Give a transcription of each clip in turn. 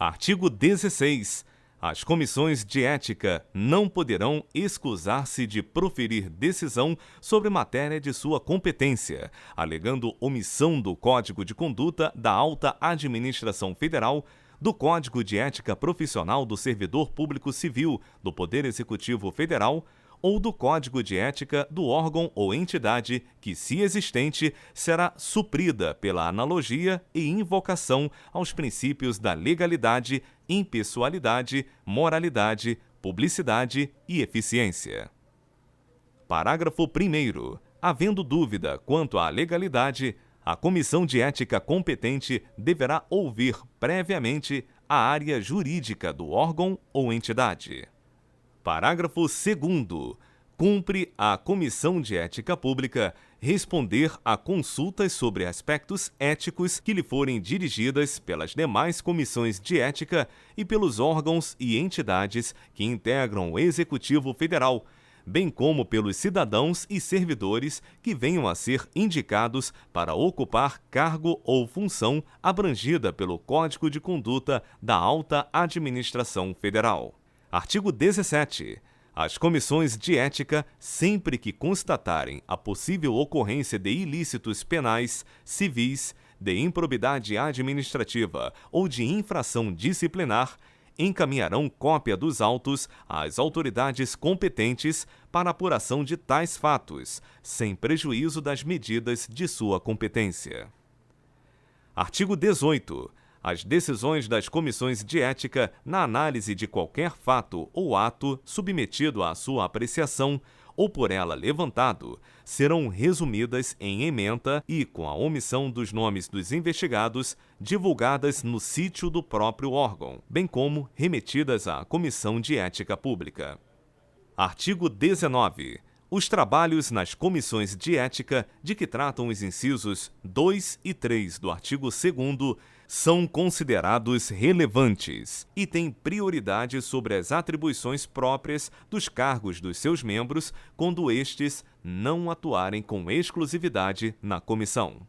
Artigo 16. As comissões de ética não poderão escusar-se de proferir decisão sobre matéria de sua competência, alegando omissão do Código de Conduta da Alta Administração Federal, do Código de Ética Profissional do Servidor Público Civil do Poder Executivo Federal ou do Código de Ética do órgão ou entidade que, se existente, será suprida pela analogia e invocação aos princípios da legalidade, impessoalidade, moralidade, publicidade e eficiência. Parágrafo 1º. Havendo dúvida quanto à legalidade, a Comissão de Ética competente deverá ouvir previamente a área jurídica do órgão ou entidade. Parágrafo 2º. Cumpre à Comissão de Ética Pública responder a consultas sobre aspectos éticos que lhe forem dirigidas pelas demais comissões de ética e pelos órgãos e entidades que integram o Executivo Federal, bem como pelos cidadãos e servidores que venham a ser indicados para ocupar cargo ou função abrangida pelo Código de Conduta da Alta Administração Federal. Artigo 17. As comissões de ética, sempre que constatarem a possível ocorrência de ilícitos penais, civis, de improbidade administrativa ou de infração disciplinar, encaminharão cópia dos autos às autoridades competentes para apuração de tais fatos, sem prejuízo das medidas de sua competência. Artigo 18. As decisões das comissões de ética na análise de qualquer fato ou ato submetido à sua apreciação ou por ela levantado serão resumidas em ementa e, com a omissão dos nomes dos investigados, divulgadas no sítio do próprio órgão, bem como remetidas à Comissão de Ética Pública. Artigo 19. Os trabalhos nas comissões de ética, de que tratam os incisos 2 e 3 do artigo 2º, são considerados relevantes e têm prioridade sobre as atribuições próprias dos cargos dos seus membros quando estes não atuarem com exclusividade na comissão.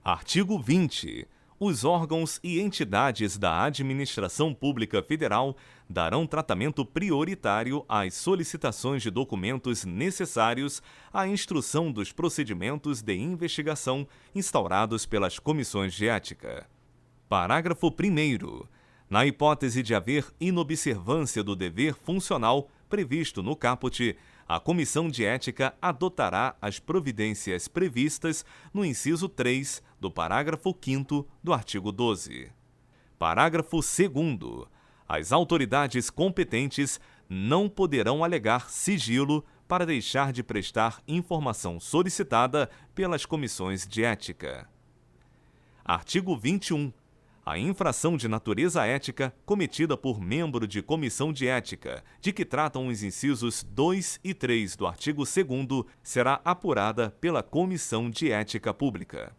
Artigo 20. Os órgãos e entidades da Administração Pública Federal darão tratamento prioritário às solicitações de documentos necessários à instrução dos procedimentos de investigação instaurados pelas comissões de ética. Parágrafo 1º. Na hipótese de haver inobservância do dever funcional previsto no caput, a Comissão de Ética adotará as providências previstas no inciso 3 do parágrafo 5º do artigo 12. Parágrafo 2º. As autoridades competentes não poderão alegar sigilo para deixar de prestar informação solicitada pelas comissões de ética. Artigo 21. A infração de natureza ética cometida por membro de comissão de ética, de que tratam os incisos 2 e 3 do artigo 2º, será apurada pela Comissão de Ética Pública.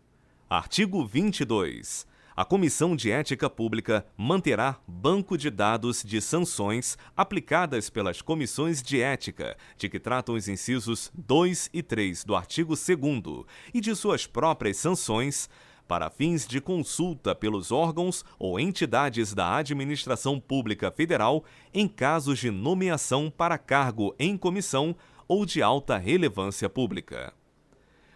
Artigo 22. A Comissão de Ética Pública manterá banco de dados de sanções aplicadas pelas comissões de ética, de que tratam os incisos 2 e 3 do artigo 2º, e de suas próprias sanções, para fins de consulta pelos órgãos ou entidades da Administração Pública Federal em casos de nomeação para cargo em comissão ou de alta relevância pública.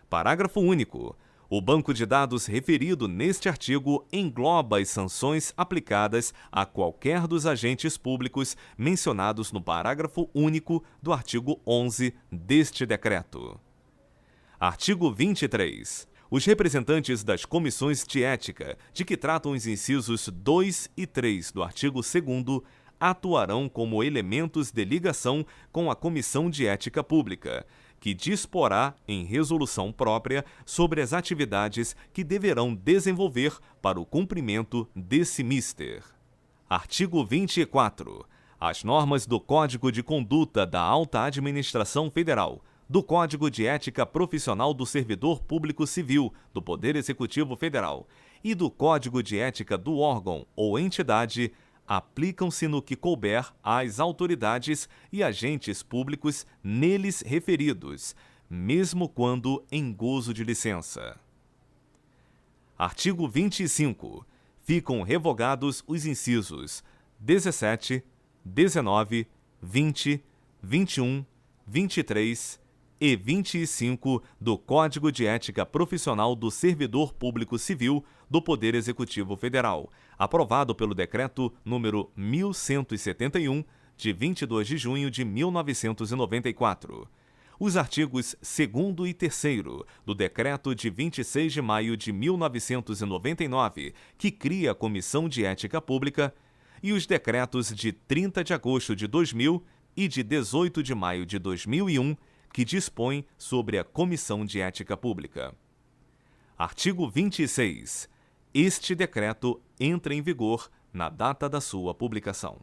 Parágrafo único. O banco de dados referido neste artigo engloba as sanções aplicadas a qualquer dos agentes públicos mencionados no parágrafo único do artigo 11 deste decreto. Artigo 23. Os representantes das comissões de ética, de que tratam os incisos 2 e 3 do artigo 2º, atuarão como elementos de ligação com a Comissão de Ética Pública, que disporá em resolução própria sobre as atividades que deverão desenvolver para o cumprimento desse mister. Artigo 24. As normas do Código de Conduta da Alta Administração Federal, do Código de Ética Profissional do Servidor Público Civil do Poder Executivo Federal e do Código de Ética do órgão ou entidade aplicam-se no que couber às autoridades e agentes públicos neles referidos, mesmo quando em gozo de licença. Artigo 25. ficam revogados os incisos 17, 19, 20, 21, 23 e 25 do Código de Ética Profissional do Servidor Público Civil do Poder Executivo Federal, aprovado pelo Decreto número 1171, de 22 de junho de 1994. Os artigos 2º e 3º do Decreto de 26 de maio de 1999, que cria a Comissão de Ética Pública, e os decretos de 30 de agosto de 2000 e de 18 de maio de 2001, que dispõem sobre a Comissão de Ética Pública. Artigo 26. Este decreto entra em vigor na data da sua publicação.